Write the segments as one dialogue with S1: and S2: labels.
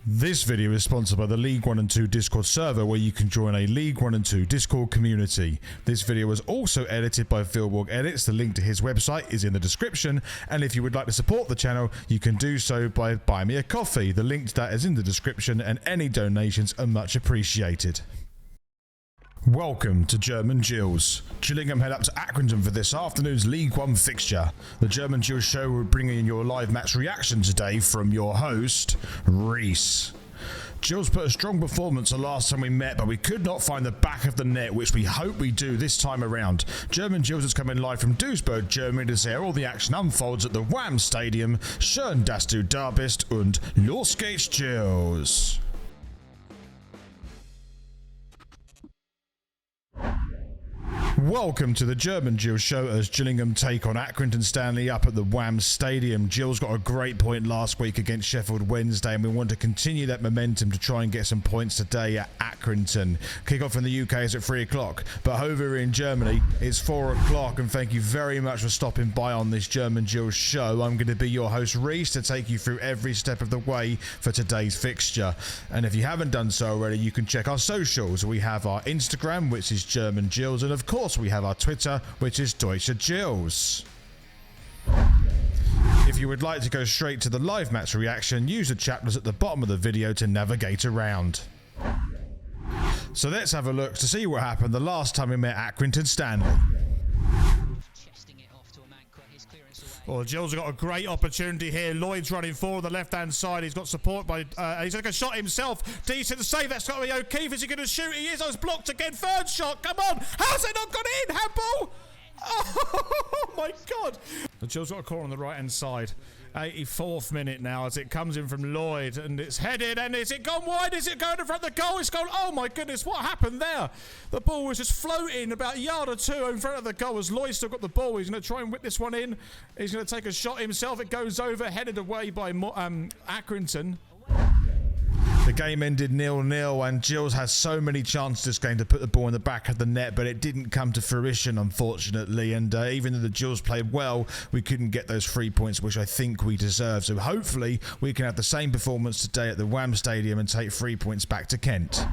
S1: This video is sponsored by the League 1 and 2 Discord server, where you can join a League 1 and 2 Discord community. This video was also edited by Philborg Edits. The link to his website is in the description, and if you would like to support the channel, you can do so by buying me a coffee. The link to that is in the description, and any donations are much appreciated. Welcome to German Gills. Gillingham head up to Accrington for this afternoon's League 1 fixture. The German Gills show will bring in your live match reaction today from your host, Reese. Gills put a strong performance the last time we met, but we could not find the back of the net, which we hope we do this time around. German Gills is coming live from Duisburg, Germany, to see how all the action unfolds at the Wham Stadium. Schön, dass du da bist, und los geht's, Gills. Welcome to the German Gills show as Gillingham take on Accrington Stanley up at the Wham Stadium. Gills got a great point last week against Sheffield Wednesday, and we want to continue that momentum to try and get some points today at Accrington. Kick-off in the UK is at 3 o'clock, but over in Germany it's 4 o'clock, and thank you very much for stopping by on this German Gills show. I'm going to be your host, Reese, to take you through every step of the way for today's fixture. And if you haven't done so already, you can check our socials. We have our Instagram, which is German Gills, and of course we have our Twitter, which is Deutsche Gills. If you would like to go straight to the live match reaction, use the chapters at the bottom of the video to navigate around. So let's have a look to see what happened the last time we met Accrington Stanley. Well, Gills have got a great opportunity here. Lloyd's running forward the left-hand side. He's got support by... he's going to shot himself. Decent save. That's got to be O'Keefe. Is he going to shoot? He is. I was blocked again. Third shot. Come on. How's it not gone in? Handball. Oh, my God. The Gills got a corner on the right-hand side. 84th minute now as it comes in from Lloyd, and it's headed, and is it gone wide? Is it going in front of the goal? It's gone. Oh my goodness, what happened there? The ball was just floating about a yard or two in front of the goal as Lloyd still got the ball. He's going to try and whip this one in. He's going to take a shot himself. It goes over, headed away by Accrington. The game ended 0-0, and Gills has so many chances this game to put the ball in the back of the net, but it didn't come to fruition, unfortunately. And even though the Gills played well, we couldn't get those 3 points, which I think we deserve. So hopefully we can have the same performance today at the Wham Stadium and take 3 points back to Kent.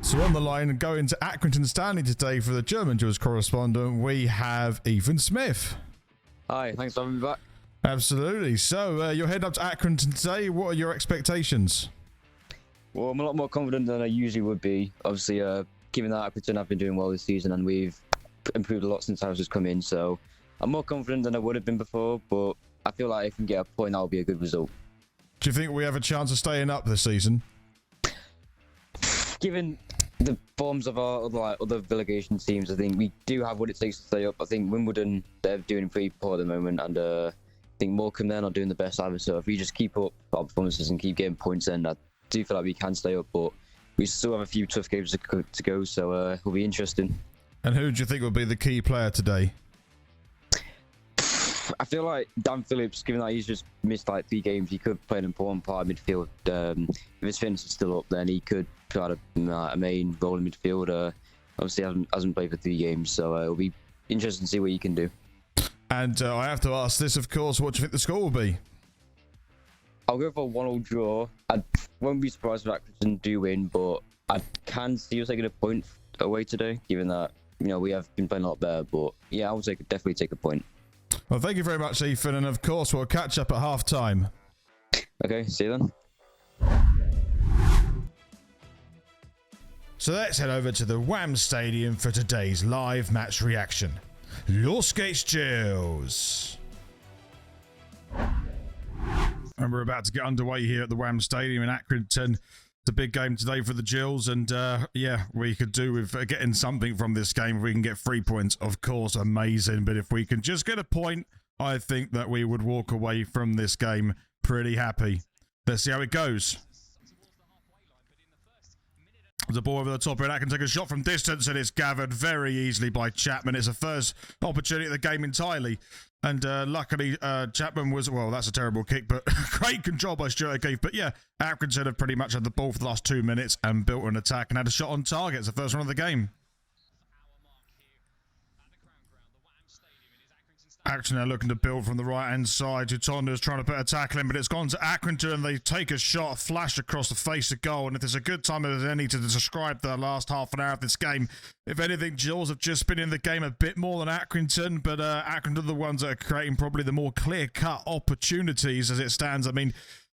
S1: So on the line and going to Accrington Stanley today for the German Gills correspondent, we have Ethan Smith.
S2: Hi, thanks for having me back.
S1: Absolutely. So you're heading up to Accrington today. What are your expectations?
S2: Well, I'm a lot more confident than I usually would be. Obviously, given that Accrington have been doing well this season and we've improved a lot since House has come in, so I'm more confident than I would have been before, but I feel like if I can get a point, that'll be a good result.
S1: Do you think we have a chance of staying up this season?
S2: Given the forms of our other relegation teams, I think we do have what it takes to stay up. I think Wimbledon, they're doing pretty poor at the moment, and I think Morecambe, they're not doing the best either, so if we just keep up our performances and keep getting points in, I do feel like we can stay up, but we still have a few tough games to go, so it'll be interesting.
S1: And who do you think will be the key player today?
S2: I feel like Dan Phillips, given that he's just missed like 3 games, he could play an important part of midfield. If his fitness is still up, then he could play a main role in midfield. Obviously hasn't played for 3 games, so it'll be interesting to see what he can do. And
S1: I have to ask this, of course, what do you think the score will be?
S2: I'll go for a 1-1 draw. I won't be surprised if Accrington do win, but I can see us taking a point away today, given that we have been playing a lot better. But yeah, I would definitely take a point.
S1: Well, thank you very much, Ethan, and of course we'll catch up at half time.
S2: Okay, see you then.
S1: So let's head over to the Wham Stadium for today's live match reaction. Los geht's, Gills. And we're about to get underway here at the Wham Stadium in Accrington. It's a big game today for the Gills, and yeah, we could do with getting something from this game. If we can get 3 points, of course, amazing. But if we can just get a point, I think that we would walk away from this game pretty happy. Let's see how it goes. The ball over the top here, and I can take a shot from distance, and it's gathered very easily by Chapman. It's the first opportunity of the game entirely. And luckily, Chapman was, well, that's a terrible kick, but great control by Stuart O'Keefe. But yeah, Accrington have pretty much had the ball for the last 2 minutes and built an attack and had a shot on target. It's the first one of the game. Accrington now looking to build from the right-hand side. Utonda's trying to put a tackle in, but it's gone to Accrington, and they take a shot, a flash across the face of goal. And if there's a good time as any to describe the last half an hour of this game, if anything, Gills have just been in the game a bit more than Accrington, but Accrington are the ones that are creating probably the more clear-cut opportunities as it stands. I mean,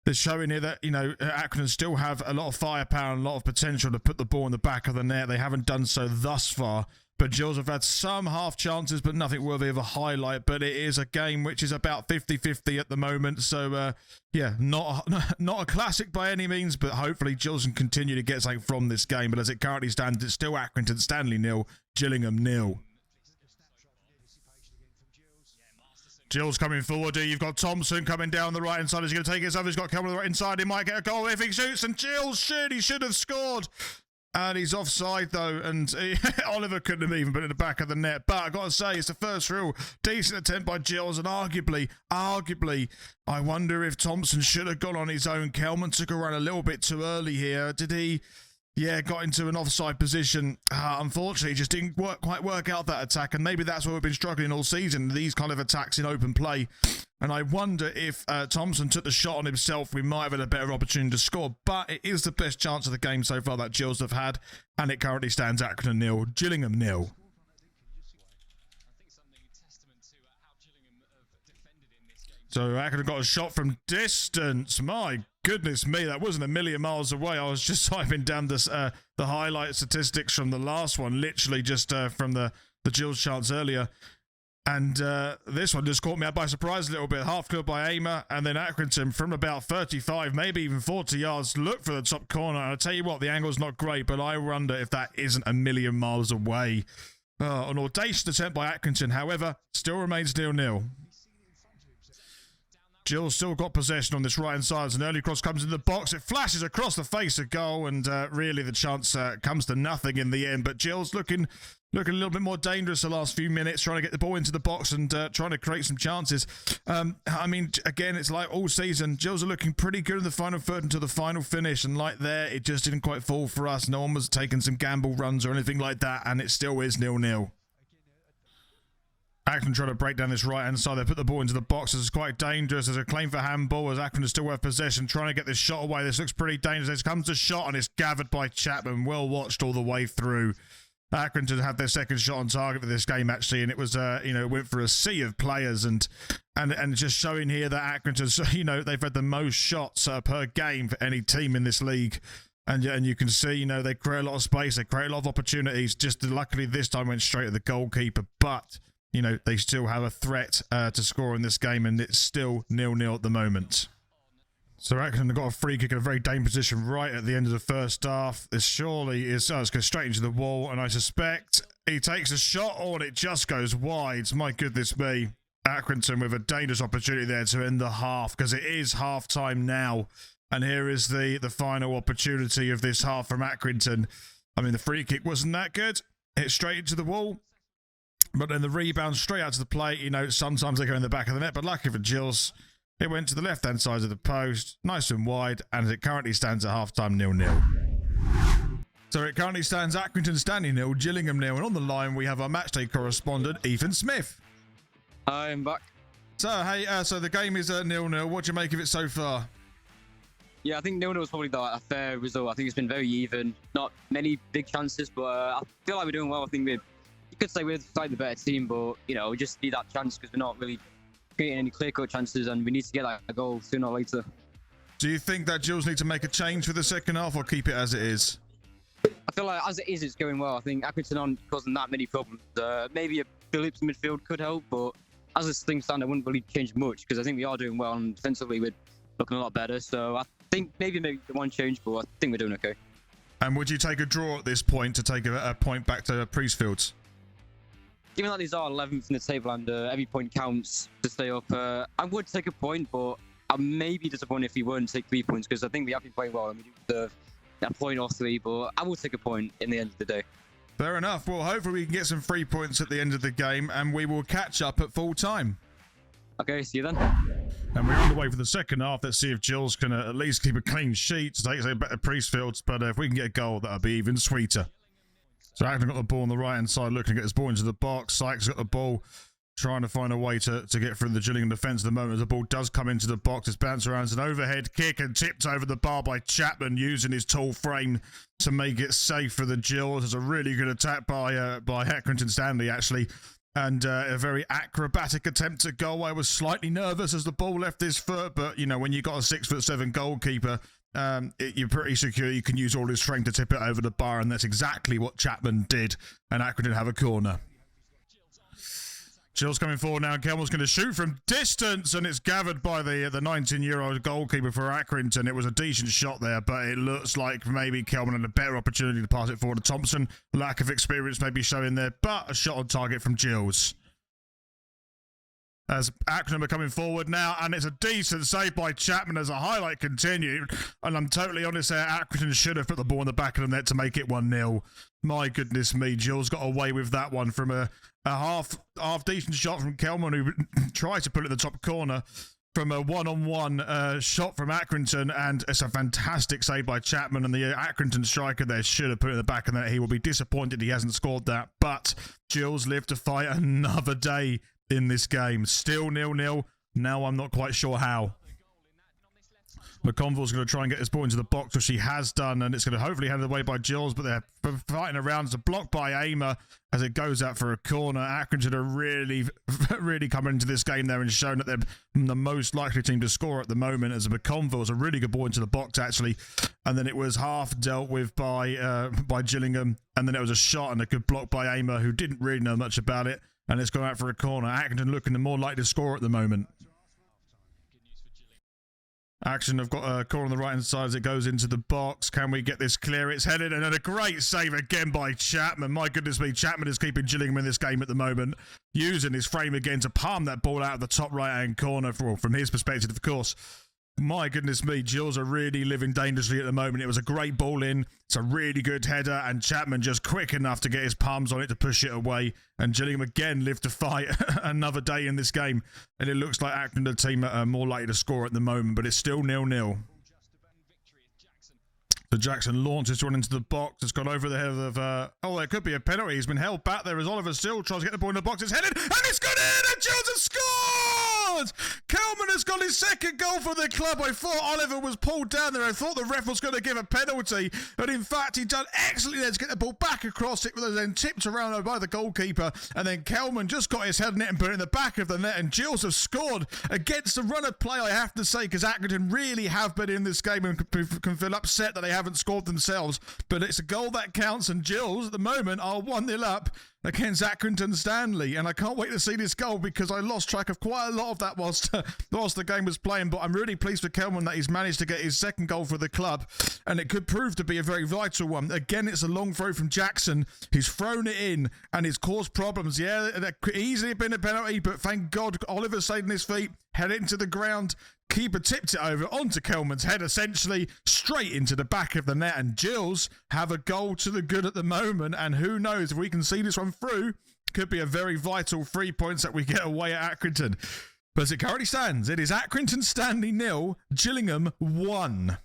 S1: they're showing here that, you know, Accrington still have a lot of firepower and a lot of potential to put the ball in the back of the net. They haven't done so thus far. But Gills have had some half chances, but nothing worthy of a highlight. But it is a game which is about 50-50 at the moment. So, yeah, not a classic by any means, but hopefully Gills can continue to get something from this game. But as it currently stands, it's still Accrington, Stanley 0, Gillingham 0. Gills coming forward. You've got Thompson coming down the right-hand side. He's going to take his over. He's got to come on the right-hand side. He might get a goal if he shoots. And Gills he should have scored. And he's offside, though, and Oliver couldn't have even put it in the back of the net. But I've got to say, it's the first real decent attempt by Gills, and arguably, I wonder if Thompson should have gone on his own. Kelman took a run a little bit too early here. Did he? Yeah, got into an offside position. Unfortunately, just didn't quite work out that attack, and maybe that's where we've been struggling all season, these kind of attacks in open play. And I wonder if Thompson took the shot on himself, we might have had a better opportunity to score. But it is the best chance of the game so far that Gills have had, and it currently stands Accrington 0, Gillingham 0. So Accrington got a shot from distance. My goodness me, that wasn't a million miles away. I was just typing down this, the highlight statistics from the last one, literally just from the Gills chance earlier. And this one just caught me out by surprise a little bit. Half court by Aimer, and then Accrington from about 35, maybe even 40 yards, look for the top corner. And I'll tell you what, the angle's not great, but I wonder if that isn't a million miles away. An audacious attempt by Accrington, however, still remains 0-0. Gills still got possession on this right-hand side as an early cross comes in the box. It flashes across the face of goal, and really the chance comes to nothing in the end. But Gills looking a little bit more dangerous the last few minutes, trying to get the ball into the box and trying to create some chances. I mean, again, it's like all season, Gills are looking pretty good in the final third until the final finish, and like there, it just didn't quite fall for us. No one was taking some gamble runs or anything like that, and it still is 0-0. Accrington trying to break down this right-hand side. They put the ball into the box. This is quite dangerous. There's a claim for handball as Accrington still have possession, trying to get this shot away. This looks pretty dangerous. This comes a shot, and it's gathered by Chapman. Well watched all the way through. Accrington had their second shot on target for this game, actually, and it was, went for a sea of players, and just showing here that Accrington, they've had the most shots per game for any team in this league. And you can see, they create a lot of space. They create a lot of opportunities. Just luckily this time went straight at the goalkeeper, but they still have a threat to score in this game, and it's still 0-0 at the moment. So Accrington got a free kick in a very dangerous position right at the end of the first half. This surely is, it's going straight into the wall, and I suspect he takes a shot, and it just goes wide. My goodness me. Accrington with a dangerous opportunity there to end the half, because it is half-time now. And here is the final opportunity of this half from Accrington. I mean, the free kick wasn't that good. Hit straight into the wall. But then the rebound straight out to the plate, sometimes they go in the back of the net. But lucky for Gills, it went to the left-hand side of the post, nice and wide, and it currently stands at half-time 0-0. So it currently stands Accrington Stanley 0, Gillingham 0, and on the line we have our matchday correspondent, Ethan Smith.
S3: Hi, I'm back.
S1: So, hey, so the game is 0-0. What do you make of it so far?
S3: Yeah, I think 0-0 was probably a fair result. I think it's been very even. Not many big chances, but I feel like we're doing well. I think you could say we're slightly the better team, but, we just need that chance because we're not really creating any clear-cut chances, and we need to get that goal sooner or later.
S1: Do you think that Gills need to make a change for the second half or keep it as it is?
S3: I feel like as it is, it's going well. I think Accrington aren't causing that many problems. Maybe a Phillips midfield could help, but as this thing stands, I wouldn't really change much because I think we are doing well, and defensively we're looking a lot better. So I think maybe the one change, but I think we're doing okay.
S1: And would you take a draw at this point to take a point back to Priestfields?
S3: Given that these are 11th in the table and every point counts to stay up, I would take a point, but I may be disappointed if we wouldn't take 3 points because I think we have been playing well and we do deserve a point or three, but I will take a point in the end of the day.
S1: Fair enough. Well, hopefully we can get some 3 points at the end of the game and we will catch up at full time.
S3: Okay, see you then.
S1: And we're on the way for the second half. Let's see if Gills can at least keep a clean sheet to take a better Priestfields, but if we can get a goal, that'll be even sweeter. So Accrington got the ball on the right-hand side, looking to get his ball into the box. Sykes got the ball trying to find a way to get through the Gillingham defence at the moment as the ball does come into the box. It's bounced around. It's an overhead kick and tipped over the bar by Chapman using his tall frame to make it safe for the Gills. It's a really good attack by Accrington Stanley, actually. And a very acrobatic attempt at goal. I was slightly nervous as the ball left his foot, but, you know, when you've got a 6'7" goalkeeper, you're pretty secure. You can use all his strength to tip it over the bar, and that's exactly what Chapman did. And Accrington have a corner. Gills coming forward now, and Kelman's going to shoot from distance, and it's gathered by the 19-year-old goalkeeper for Accrington. It was a decent shot there, but it looks like maybe Kelman had a better opportunity to pass it forward to Thompson. Lack of experience maybe showing there, but a shot on target from Gills. As Accrington are coming forward now, and it's a decent save by Chapman as a highlight continued. And I'm totally honest there, Accrington should have put the ball in the back of the net to make it 1-0. My goodness me, Gills got away with that one from a half decent shot from Kelman, who tried to put it in the top corner from a one-on-one shot from Accrington, and it's a fantastic save by Chapman, and the Accrington striker there should have put it in the back of the net. He will be disappointed he hasn't scored that, but Gills live to fight another day in this game. Still 0-0. Now I'm not quite sure how. McConville's going to try and get this ball into the box, which he has done, and it's going to hopefully hand it away by Gills, but they're fighting around. It's a block by Aimer as it goes out for a corner. Accrington are really coming into this game there and showing that they're the most likely team to score at the moment, as McConville's a really good ball into the box, actually. And then it was half dealt with by Gillingham, and then it was a shot and a good block by Aimer, who didn't really know much about it, and it's gone out for a corner. Accrington looking more likely to score at the moment. Action have got a corner on the right-hand side as it goes into the box. Can we get this clear? It's headed, and then a great save again by Chapman. My goodness me, Chapman is keeping Gillingham in this game at the moment, using his frame again to palm that ball out of the top right-hand corner, from his perspective, of course. My goodness me, Gills are really living dangerously at the moment. It was a great ball in. It's a really good header, and Chapman just quick enough to get his palms on it to push it away. And Gillingham again live to fight another day in this game. And it looks like Accrington, the team, are more likely to score at the moment, but it's still 0-0. So Jackson launches one into the box. It's gone over the head of... oh, there could be a penalty. He's been held back there as Oliver still tries to get the ball in the box. It's headed, and it's gone in, and Gills has scored! Kelman has got his second goal for the club. I thought Oliver was pulled down there. I thought the ref was going to give a penalty, but in fact, he done excellently there to get the ball back across. It was then tipped around by the goalkeeper, and then Kelman just got his head in it and put it in the back of the net, and Gills have scored against the run of play, I have to say, because Accrington really have been in this game and can feel upset that they haven't scored themselves, but it's a goal that counts, and Gills at the moment are 1-0 up against Accrington Stanley, and I can't wait to see this goal because I lost track of quite a lot of that whilst the game was playing, but I'm really pleased for Kelman that he's managed to get his second goal for the club, and it could prove to be a very vital one. Again, it's a long throw from Jackson. He's thrown it in, and it's caused problems. Yeah, that could easily have been a penalty, but thank God Oliver stayed on his feet, head it into the ground. Keeper tipped it over onto Kelman's head, essentially straight into the back of the net, and Gills have a goal to the good at the moment, and who knows if we can see this one through, could be a very vital 3 points that we get away at Accrington. But as it currently stands, it is Accrington Stanley 0, Gillingham 1.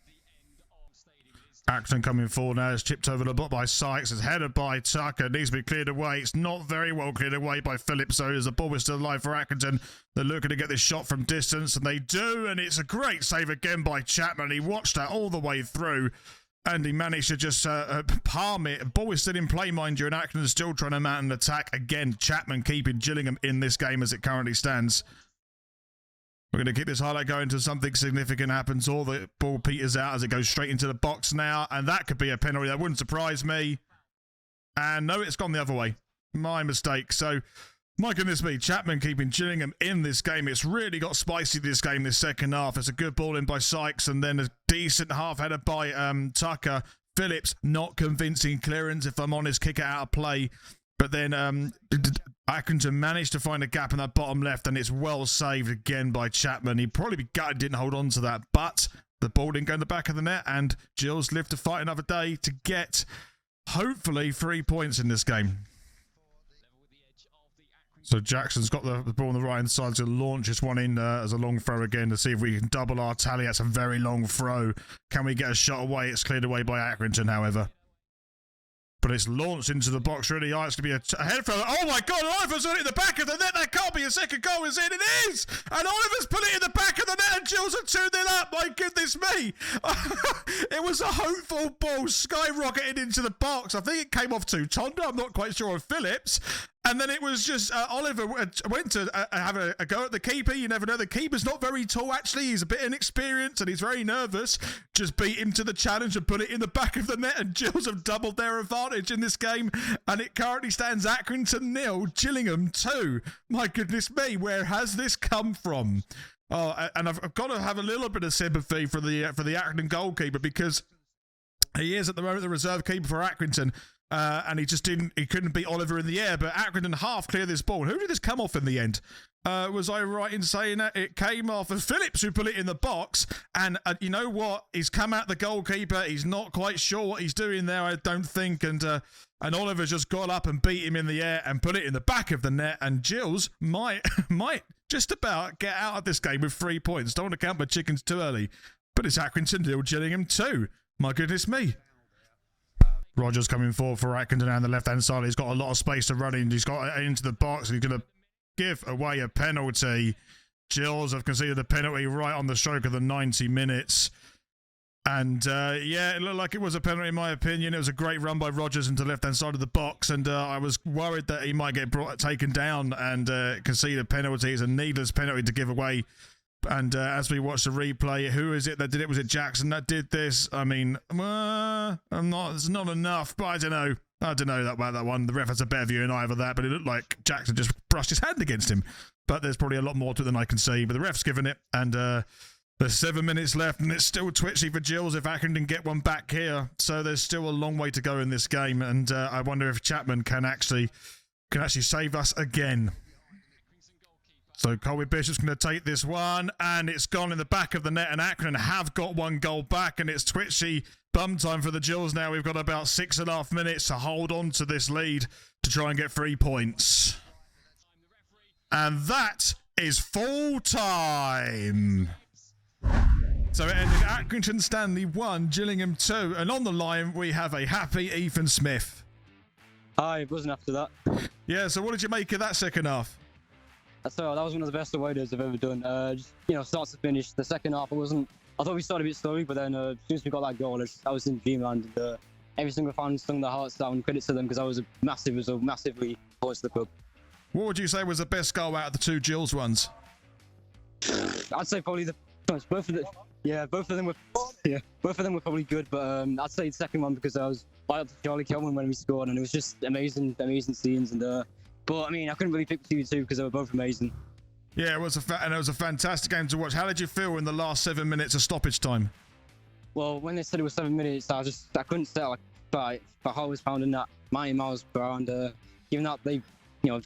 S1: Accrington coming forward now, is chipped over the block by Sykes, is headed by Tucker, needs to be cleared away. It's not very well cleared away by Phillips, so as the ball is still alive for Accrington. They're looking to get this shot from distance, and they do, and it's a great save again by Chapman. He watched that all the way through, and he managed to just palm it. The ball is still in play, mind you, and Accrington is still trying to mount an attack. Again, Chapman keeping Gillingham in this game as it currently stands. We're going to keep this highlight going until something significant happens, or the ball peters out as it goes straight into the box now, and that could be a penalty. That wouldn't surprise me. And no, it's gone the other way. My mistake. So, my goodness me, Chapman keeping Gillingham in this game. It's really got spicy this game, this second half. It's a good ball in by Sykes, and then a decent half header by Tucker. Phillips, not convincing clearance, if I'm honest, kick it out of play. But then Accrington managed to find a gap in that bottom left, and it's well saved again by Chapman. He'd probably be gutted, didn't hold on to that, but the ball didn't go in the back of the net, and Gills lived to fight another day to get, hopefully, 3 points in this game. So Jackson's got the ball on the right-hand side to launch this one in as a long throw again to see if we can double our tally. That's a very long throw. Can we get a shot away? It's cleared away by Accrington, however. But it's launched into the box really high. It's going to be a head throw. Oh my God, Oliver's on it in the back of the net. That can't be a second goal, is it? It is! And Oliver's put it in the back of the net and Gills are 2-0 up. My goodness me. It was a hopeful ball skyrocketing into the box. I think it came off to Tonda. I'm not quite sure of Phillips. And then it was just Oliver went to have a go at the keeper. You never know. The keeper's not very tall, actually. He's a bit inexperienced and he's very nervous. Just beat him to the challenge and put it in the back of the net. And Gills have doubled their advantage in this game. And it currently stands Accrington 0, Gillingham 2. My goodness me, where has this come from? Oh, and I've got to have a little bit of sympathy for the Accrington goalkeeper, because he is at the moment the reserve keeper for Accrington. And he couldn't beat Oliver in the air, but Accrington half clear this ball. Who did this come off in the end? Was I right in saying that? It came off of Phillips, who put it in the box. And you know what? He's come at the goalkeeper. He's not quite sure what he's doing there, I don't think. And Oliver's just got up and beat him in the air and put it in the back of the net. And Gills might just about get out of this game with 3 points. Don't want to count my chickens too early. But it's Accrington 0, Gillingham 2. My goodness me. Rogers coming forward for Accrington down the left-hand side. He's got a lot of space to run in. He's got it into the box. And he's going to give away a penalty. Gills have conceded a penalty right on the stroke of the 90 minutes. And, yeah, it looked like it was a penalty in my opinion. It was a great run by Rogers into the left-hand side of the box. And I was worried that he might get taken down and concede a penalty. It's a needless penalty to give away. And as we watch the replay, who is it that did it? Was it Jackson that did this? I mean, it's not enough, but I don't know. About that one. The ref has a better view than I have of that, but it looked like Jackson just brushed his hand against him. But there's probably a lot more to it than I can see. But the ref's given it, and there's 7 minutes left, and it's still twitchy for Gills if Accrington get one back here. So there's still a long way to go in this game, and I wonder if Chapman can actually save us again. So Colby Bishop's going to take this one, and it's gone in the back of the net, and Accrington have got 1 goal back, and it's twitchy bum time for the Gills now. We've got about 6.5 minutes to hold on to this lead to try and get 3 points. And that is full time. So it ended Accrington Stanley 1, Gillingham 2, and on the line we have a happy Ethan Smith.
S3: Hi, it wasn't after that.
S1: Yeah, so what did you make of that second half?
S3: So that was one of the best away days I've ever done. Just, start to finish. The second half, I thought we started a bit slowly, but then as soon as we got that goal, I was in dreamland. And, every single fan sung their hearts out, and credit to them, because that was a massive result, massively supports the club.
S1: What would you say was the best goal out of the 2 Gills ones?
S3: I'd say probably both of them were probably good, but I'd say the second one, because I was right up to Charlie Kelman when we scored, and it was just amazing scenes. And but I mean, I couldn't really pick between the 2 because they were both amazing. Yeah,
S1: it was a fantastic game to watch. How did you feel in the last 7 minutes of stoppage time?
S3: Well, when they said it was 7 minutes, I couldn't tell. But my heart was pounding at 90 miles per hour, and given that they,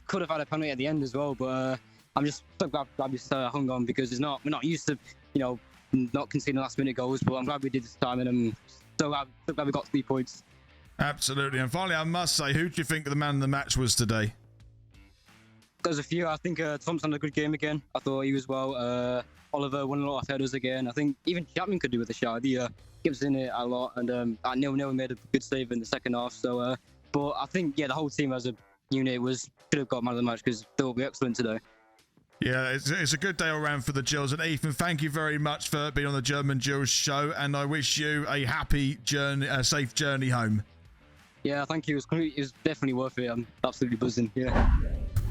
S3: could have had a penalty at the end as well. But I'm just so glad we hung on, because we're not used to, not conceding last-minute goals. But I'm glad we did this time, and I'm so glad we got 3 points.
S1: Absolutely. And finally, I must say, who do you think the man of the match was today?
S3: There's a few. I think Thompson had a good game again. I thought he was well. Oliver won a lot of headers again. I think even Chapman could do with a shot. He gives in it a lot, and Neil made a good save in the second half. So, but I think the whole team as a unit should have got man of the match, because they will be excellent today.
S1: Yeah, it's a good day all round for the Gills. And Ethan, thank you very much for being on the German Gills show, and I wish you a happy journey, a safe journey home.
S3: Yeah, thank you. It was definitely worth it. I'm absolutely buzzing. Yeah.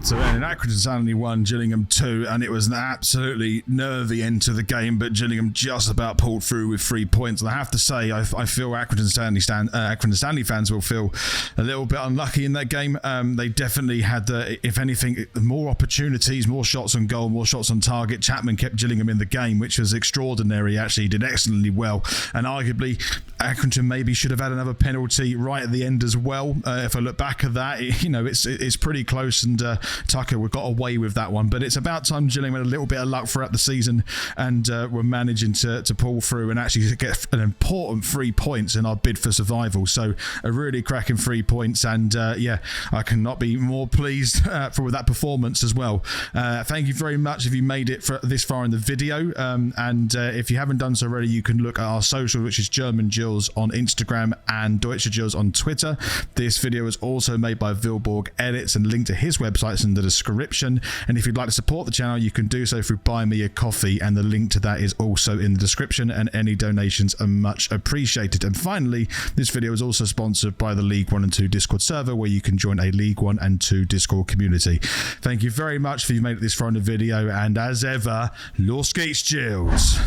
S1: So then, Accrington Stanley 1, Gillingham 2, and it was an absolutely nervy end to the game, but Gillingham just about pulled through with 3 points. And I have to say, I feel Accrington Stanley fans will feel a little bit unlucky in that game. They definitely had, if anything, more opportunities, more shots on goal, more shots on target. Chapman kept Gillingham in the game, which was extraordinary. Actually, he did excellently well. And arguably, Accrington maybe should have had another penalty right at the end as well. If I look back at that, it's pretty close, and Tucker, we got away with that one. But it's about time Gillingham had a little bit of luck throughout the season, and we're managing to pull through and actually get an important 3 points in our bid for survival. So a really cracking 3 points, and I cannot be more pleased for that performance as well. Thank you very much if you made it this far in the video, and if you haven't done so already, you can look at our social, which is German Gills. Gills on Instagram and Deutsche Gills on Twitter. This video was also made by Vilborg Edits, and link to his website's in the description. And if you'd like to support the channel, you can do so through Buy Me a Coffee, and the link to that is also in the description, and any donations are much appreciated. And finally, this video is also sponsored by the League 1 and 2 Discord server, where you can join a League 1 and 2 Discord community. Thank you very much for you made it this far in the video, and as ever, Lord Skeets Gills.